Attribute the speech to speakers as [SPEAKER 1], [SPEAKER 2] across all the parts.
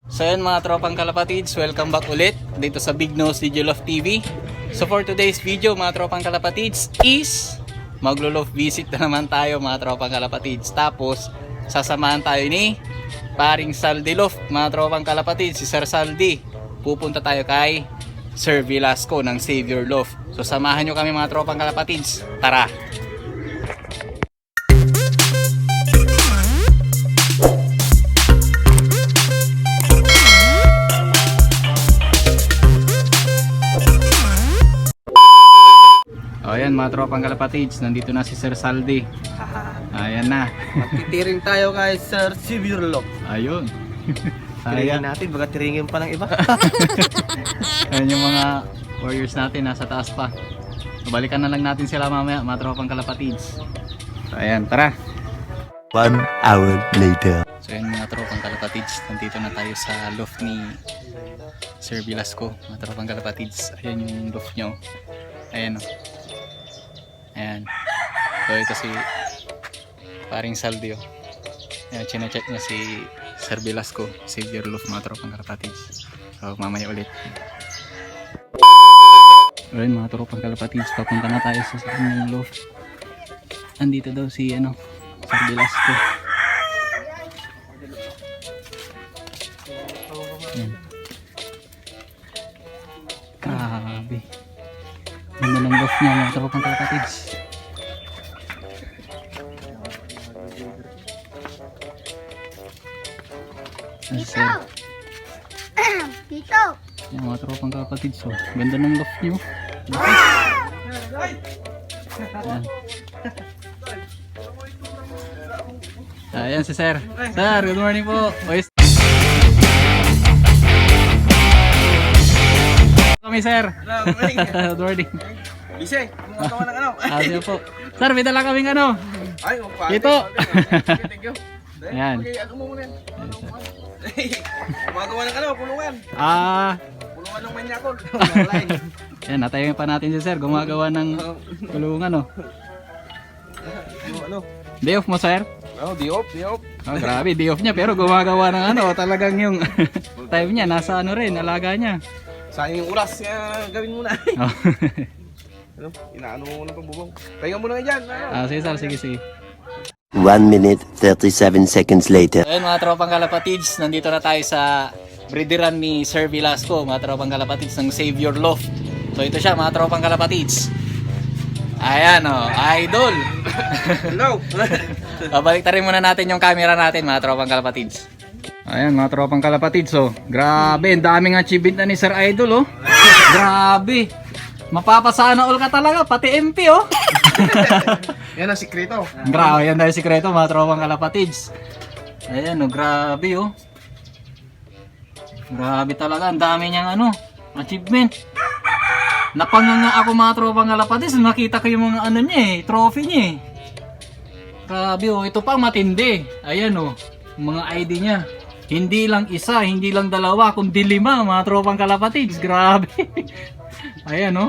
[SPEAKER 1] So yun mga tropang kalapatids, welcome back ulit dito sa Big Nose Digilove TV. So for today's video mga tropang kalapatids is maglo-love visit na naman tayo mga tropang kalapatids. Tapos sasamahan tayo ni paring Saldi Love mga tropang kalapatids, si Sir Saldi. Pupunta tayo kay Sir Velasco ng Savior Love. So samahan nyo kami mga tropang kalapatids, tara! Ayan mga tropang kalapatids, nandito na si Sir Saldi. Ayan na.
[SPEAKER 2] Magtitiring tayo kay Sir Savior Love.
[SPEAKER 1] Ayun.
[SPEAKER 2] Tiringin natin, baka tiringin pa ng iba.
[SPEAKER 1] Ayan yung mga warriors natin, nasa taas pa. Balikan na lang natin sila mamaya mga tropang kalapatids. So ayan, tara.
[SPEAKER 3] 1 hour later.
[SPEAKER 1] So ayan mga tropang kalapatids, nandito na tayo sa loft ni Sir Velasco. Mga tropang kalapatids, ayan yung loft nyo. Ayan o. Ayan. So ito si paring Saldi o. Ayan, chine-check niya si Sir Velasco, Savior Love mga tropang kalapatids. So mamaya ulit. Ayan mga tropang kalapatids, papunta na tayo sa kanyang loft. Andito daw si Sir Velasco. Ayan. Grabe. Ganda ng loft niya mga tropang kalapatids.
[SPEAKER 4] Dito! Dito!
[SPEAKER 1] Yan mga tropang kalapatids. So, ganda ng loft niyo. Ayan. Ayan si Sir. Sir, good morning po. Kami Sir. Good morning.
[SPEAKER 2] Bisay, gumagawa ng ano?
[SPEAKER 1] Sige po. Sir, may dala kaming
[SPEAKER 2] Ay,
[SPEAKER 1] Ito.
[SPEAKER 2] Thank you.
[SPEAKER 1] Ayan.
[SPEAKER 2] Okay, ako mo muna. Gumagawa ng pulungan. Pulungan ng manyakol.
[SPEAKER 1] Ayan, natayin pa natin si Sir. Gumagawa ng kulungan Day off mo Sir?
[SPEAKER 2] Di off.
[SPEAKER 1] Oh, grabe, day off niya pero gumagawa ng talagang yung time niya, nasa rin, alaga niya.
[SPEAKER 2] Sayang yung oras, gawin mo na.
[SPEAKER 1] Oh.
[SPEAKER 2] Inaano mo muna pang bubong. Pahinga mo na dyan.
[SPEAKER 1] Sige Sir, sige.
[SPEAKER 3] 1 minute 37 seconds later.
[SPEAKER 1] Ayun mga tropang kalapatids, nandito na tayo sa breederan ni Sir Velasco, mga tropang kalapatids ng Savior Love. So ito siya mga tropang kalapatids. Ayan idol.
[SPEAKER 2] Hello.
[SPEAKER 1] Baliktarin muna natin yung camera natin mga tropang kalapatids. Ayan mga tropang kalapatids grabe, ang daming achievement na ni Sir Idol Grabe. Mapapasana all ka talaga, pati MP
[SPEAKER 2] Yan ang sikreto.
[SPEAKER 1] Grabe, yan dahil sikreto mga tropang kalapatids. Ayan grabe Grabe talaga, ang dami niyang achievement. Napanganga ako mga tropang kalapatids, nakita ko yung mga niya trophy niya Grabe ito pa matindi. Ayan mga ID niya. Hindi lang isa, hindi lang dalawa, kundi 5 mga tropang kalapatids. Grabe. Ayan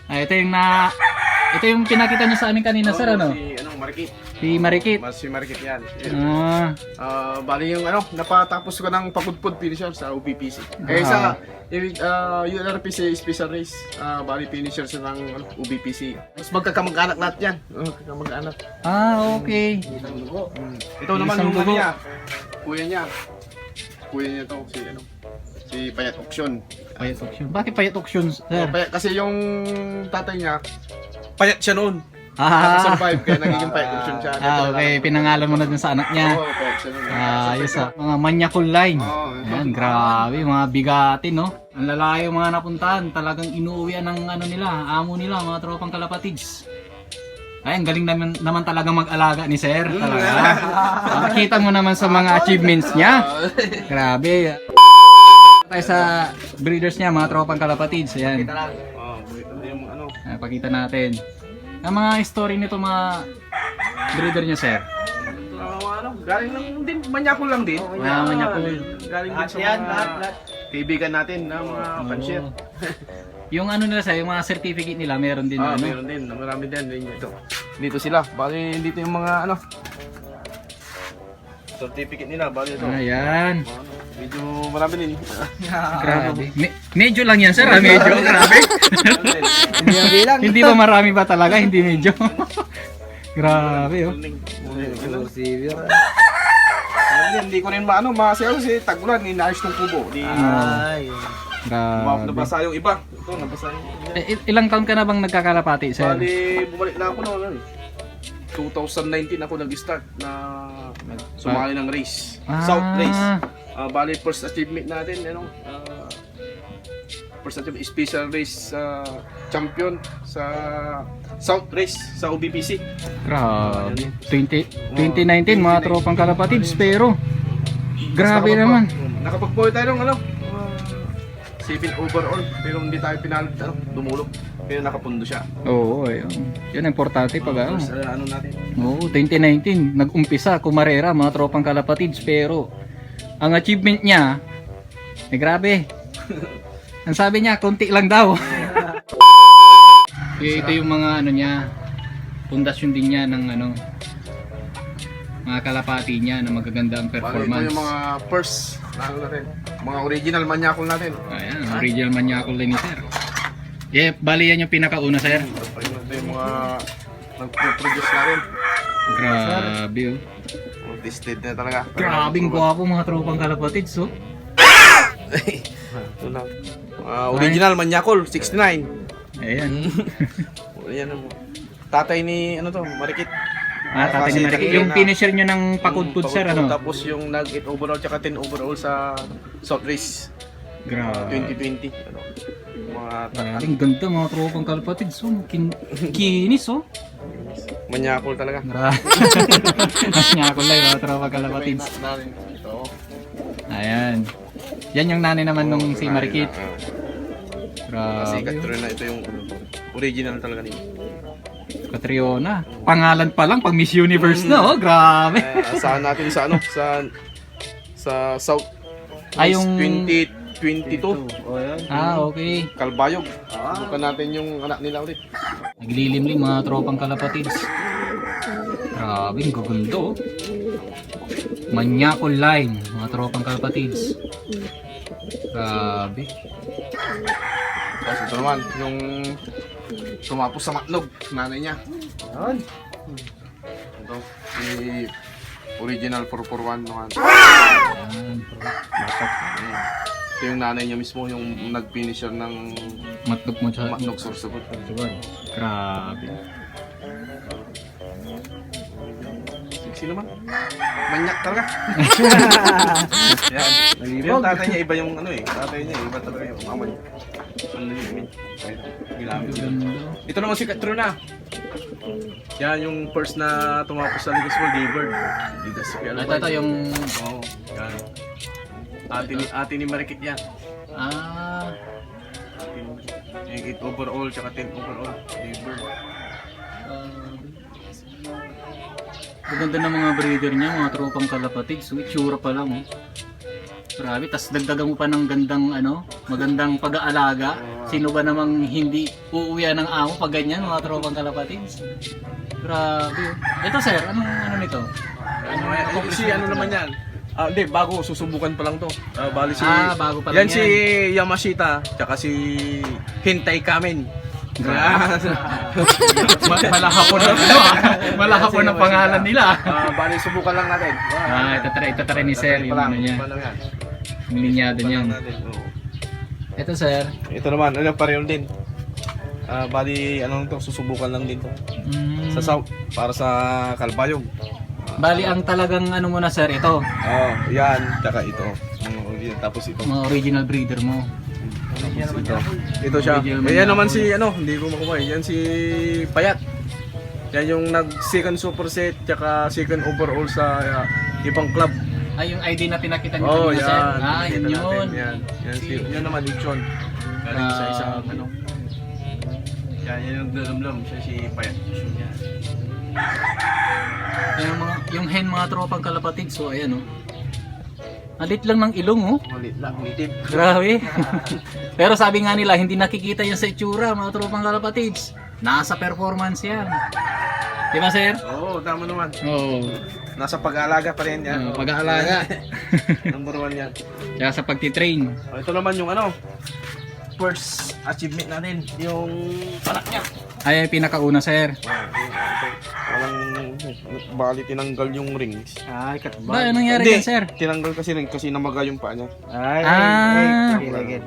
[SPEAKER 1] ito yung pinakita niyo sa amin kanina Sir
[SPEAKER 2] Si Marikit.
[SPEAKER 1] Si Marikit.
[SPEAKER 2] Si Marikit yan. Bali yung napatapos ko ng pagpudpud finisher sa UBPC. Sa UNRPC Special Race, bali finisher sa ng UBPC. Mas magkakamag-anak lahat yan. Magkakamag-anak.
[SPEAKER 1] Okay.
[SPEAKER 2] Ito naman
[SPEAKER 1] Isang
[SPEAKER 2] yung
[SPEAKER 1] dugo.
[SPEAKER 2] niya. Kuya niya. Kuya niya to si Payat Auction.
[SPEAKER 1] Payat auction. Bakit payat auction Sir?
[SPEAKER 2] Kasi yung tatay niya, payat siya noon. Nakasurvive kaya nagiging payat auction siya.
[SPEAKER 1] Okay, pinangalan mo na dun sa anak niya.
[SPEAKER 2] Oo, payat siya noon.
[SPEAKER 1] Ayos mga manyakol line.
[SPEAKER 2] Oo.
[SPEAKER 1] Ayan, grabe, mga bigatin Ang lalayo mga napuntahan, talagang inuuwian ng nila, amo nila, mga tropang kalapatids. Ayan, galing naman talaga mag-alaga ni Sir. Talaga. Makita mo naman sa mga achievements niya. Grabe. Tayo sa breeders niya, mga tropang kalapatids. Ayan.
[SPEAKER 2] Kita lang. Yung
[SPEAKER 1] Ayan, pakita natin. Ang mga story nito mga breeder niya Sir.
[SPEAKER 2] galing lang din, manyakol lang din.
[SPEAKER 1] Manyakol.
[SPEAKER 2] Galing din sa mga kaibigan natin na mga pansyet.
[SPEAKER 1] Yung nila Sir, yung mga certificate nila, meron din
[SPEAKER 2] Meron din, marami din dito. Dito sila, bali dito yung mga certificate nila, bali ito.
[SPEAKER 1] Ayan.
[SPEAKER 2] medyo marami din.
[SPEAKER 1] Grabe. Medyo lang yan, sir. Medyo. Grabe.
[SPEAKER 4] Hindi ang bilang.
[SPEAKER 1] Hindi ba marami ba talaga? Hindi medyo. Grabe, oh.
[SPEAKER 4] Receiver.
[SPEAKER 2] Hindi ko rin masayaw kasi tagulan, inaayos ng kubo. Di,
[SPEAKER 4] Ay.
[SPEAKER 1] Grabe.
[SPEAKER 2] nabasa yung iba. Ito, nabasa yung
[SPEAKER 1] Ilang taon ka na bang nagkakalapati, sir?
[SPEAKER 2] Bali, bumalik na ako noon. 2019 ako nag-start na sumali ng race. South race. Bali, first achievement natin, first achievement, special race champion sa South race sa OBPC.
[SPEAKER 1] Grabe. 2019, mga tropang kalapatids, pero grabe naman.
[SPEAKER 2] Nakapag-point tayo ng 7 overall, pero hindi tayo pinalad, dumulog. Pero nakapundo siya.
[SPEAKER 1] Oo, ayun. Yan ang importante pag ano.
[SPEAKER 2] Sa ano natin.
[SPEAKER 1] Oo, 2019, nag-umpisa, kumarera, mga tropang kalapatids, pero ang achievement niya, grabe. Ang sabi niya, konti lang daw. Ito yung mga ano niya, pundasyon din niya ng mga kalapati niya na magaganda ang
[SPEAKER 2] Bali, ito
[SPEAKER 1] performance.
[SPEAKER 2] yung mga first, natin, mga original manyakol natin.
[SPEAKER 1] Ayan, original manyakol din ni sir. Yeah, bali yan yung pinakauna, sir.
[SPEAKER 2] Ito yung mga nag-produce natin.
[SPEAKER 1] Grabe, oh.
[SPEAKER 2] Tested na talaga.
[SPEAKER 1] Grabing gwapo mga tropang kalapatids, oh.
[SPEAKER 2] Ito na. Original manyakol, 69.
[SPEAKER 1] Ayan.
[SPEAKER 2] Yan ang tatay ni Marikit.
[SPEAKER 1] Tatay ni Marikit. Yung finisher nyo ng pakudpud, sir, ano?
[SPEAKER 2] Tapos yung nag-8 overall tsaka 10 overall sa South Race
[SPEAKER 1] Grabe.
[SPEAKER 2] 2020. Mga
[SPEAKER 1] Ang ganda mga tropang kalapatids, oh. Kinis, oh.
[SPEAKER 2] manyakol talaga.
[SPEAKER 1] Grabe. Mas niya ako lang mga tropang kalapatids.
[SPEAKER 2] Ito.
[SPEAKER 1] Ayan. Yan yung nanay naman nung si Marikit.
[SPEAKER 2] Kasi
[SPEAKER 1] Grabe.
[SPEAKER 2] Katrina, ito yung original talaga nito.
[SPEAKER 1] Catriona. Pangalan pa lang pang Miss Universe na, oh. Grabe.
[SPEAKER 2] Asahan natin sa sa South
[SPEAKER 1] Ay, yung-
[SPEAKER 2] 2022.
[SPEAKER 1] Okay.
[SPEAKER 2] Kalbayog. Bukan natin yung anak nila ulit.
[SPEAKER 1] Naglilimlim mga tropang kalapatids. Grabe, ang gaganda, oh. Manyakol line, mga tropang kalapatids. Grabe.
[SPEAKER 2] Tapos ito naman, yung tumapos sa Matnog, nanay niya. Ito, si original 441 naman.
[SPEAKER 1] Ayan, bro.
[SPEAKER 2] Ito yung nanay niya mismo, yung nag-finisher ng
[SPEAKER 1] Matnog mo sa
[SPEAKER 2] Matnog Sorsogon.
[SPEAKER 1] Grabe.
[SPEAKER 2] Sexy naman. Manyak talaga. Yan. Yung tatay niya iba yung tatay niya iba talaga yung mama niya. Ano yun? Ginamit yun. Ito naman si Katrina. Yan yung first na tumapos sa Ligas for Gaybird. Ligas si Piala.
[SPEAKER 1] Ito yung...
[SPEAKER 2] Oo. Yan. Ate ni Marikit yan. Yung 8 overall tsaka 10 overall. Gaybird.
[SPEAKER 1] Maganda ng mga breeder niya, mga tropang kalapatids. So, itsura pa lang, oh. Grabe, tas dagdagan mo pa ng gandang magandang pag-aalaga. Sino ba namang hindi uuwian ng amo pag ganyan, mga tropang kalapatids? Grabe. Ito sir, ano nito?
[SPEAKER 2] Si ano naman yan? Hindi, bago, susubukan pa lang to. Bali si...
[SPEAKER 1] Bago pa lang
[SPEAKER 2] yan. Si Yamashita, tsaka si Hintay Kamen.
[SPEAKER 1] Malahapon na malahapon ng pangalan nila.
[SPEAKER 2] Bali, subukan lang natin.
[SPEAKER 1] Ito try ni sir, yung ano niya. Yung linyado niya. Ito sir.
[SPEAKER 2] Ito naman, pareho din. Bali, susubukan lang din to. Sa South, para sa Kalbayog.
[SPEAKER 1] Bali, ang talagang mo na sir, ito.
[SPEAKER 2] Yan, tsaka ito. Tapos ito.
[SPEAKER 1] Mga original breeder mo.
[SPEAKER 2] Ito siya.
[SPEAKER 1] Original
[SPEAKER 2] Yan naman
[SPEAKER 1] Manyakol.
[SPEAKER 2] si hindi ko makuha. Yan si Payat. Yan yung nag-second superset tsaka second overall sa ibang club.
[SPEAKER 1] Ay, yung ID na pinakita niyo kanina sir. Yun yun.
[SPEAKER 2] Yan naman Lechon. Galing sa isang Yan yung dalamlam siya si Payat. Yan.
[SPEAKER 1] Yung hen mga tropang kalapatids, so ayan oh. Alit lang ng ilong oh.
[SPEAKER 2] Malit lang, nitib.
[SPEAKER 1] Grabe. Pero sabi nga nila, hindi nakikita yan sa itsura mga tropang kalapatids. Nasa performance yan. Di ba, sir?
[SPEAKER 2] Oo, tama naman.
[SPEAKER 1] Oo.
[SPEAKER 2] Nasa pag-aalaga pa rin yan.
[SPEAKER 1] Pag-aalaga.
[SPEAKER 2] Number 1 yan.
[SPEAKER 1] Kaya sa pagtitrain.
[SPEAKER 2] Ito naman yung first achievement natin. Yung anak niya.
[SPEAKER 1] Ay, pinakauna, sir.
[SPEAKER 2] Walang bali tinanggal yung rings.
[SPEAKER 4] Ay, katbag.
[SPEAKER 1] Ba, anong nangyari
[SPEAKER 2] Hindi,
[SPEAKER 1] yan, sir?
[SPEAKER 2] tinanggal kasi namaga yung paa niya.
[SPEAKER 4] Ay,
[SPEAKER 1] Ah.
[SPEAKER 4] Ilagin.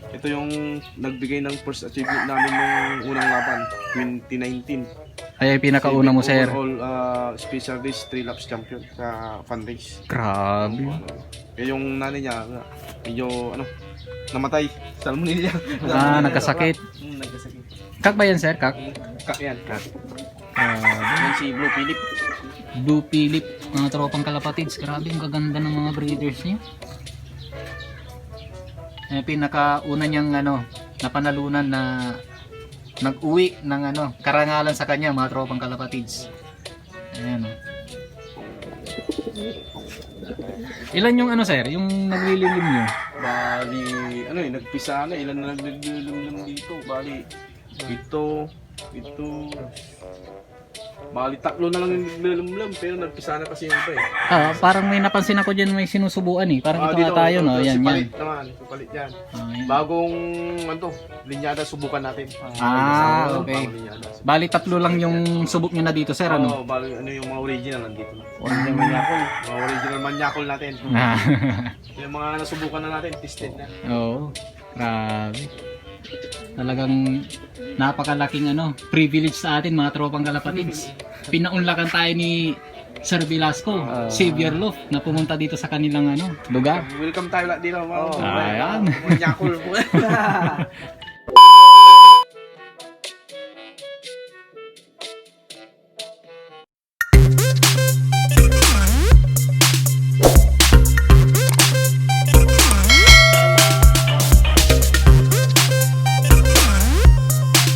[SPEAKER 2] Ito yung nagbigay ng first achievement namin nung unang laban, 2019.
[SPEAKER 1] Ay, pinakauna mo, sir.
[SPEAKER 2] Overall special race 3 laps champion sa fun race.
[SPEAKER 1] Grabe.
[SPEAKER 2] Eh yung nanay niya, medyo namatay. Salmonella.
[SPEAKER 1] Ah, nagkasakit.
[SPEAKER 2] Nagkasakit.
[SPEAKER 1] Kak ba yan, sir? Kak?
[SPEAKER 2] Yan, kak.
[SPEAKER 1] Grabe.
[SPEAKER 2] Yan si Blue Philip.
[SPEAKER 1] Blue Philip, mga tropang kalapatids. Grabe, ang gaganda ng mga breeders niya. Eh, pinakauna niyang napanalunan na nag-uwi ng karangalan sa kanya, mga tropang kalapatids. Ayan, Ilan yung sir? Yung naglililim niyo?
[SPEAKER 2] Bali, nagpisa na. Ilan na naglililim dito. Bali, ito. Bali, 3 na lang yung naglililim. Pero nagpisa na kasi yung iba eh.
[SPEAKER 1] Ah, parang may napansin ako dyan may sinusubuan eh. Parang ito nga tayo, no? Yan, yan.
[SPEAKER 2] Palit naman. Palit yan.
[SPEAKER 1] Yan.
[SPEAKER 2] Bagong, linyada subukan natin.
[SPEAKER 1] Ah, okay.
[SPEAKER 2] Bagong linyada.
[SPEAKER 1] Bali, 3 lang yung subok nyo na dito, sir,
[SPEAKER 2] Oo, bali, yung mga original nandito na.
[SPEAKER 4] Original manyakol.
[SPEAKER 2] Mga original manyakol natin.
[SPEAKER 1] Ah,
[SPEAKER 2] Yung mga nasubukan na natin, tested na.
[SPEAKER 1] Oo, grabe. Talagang napakalaking privilege sa atin, mga tropang kalapatids. Pinaunlakan tayo ni Sir Velasco, Xavier Loft, na pumunta dito sa kanilang lugar.
[SPEAKER 2] Welcome tayo lahat dito.
[SPEAKER 1] Ayan.
[SPEAKER 2] Manyakol po.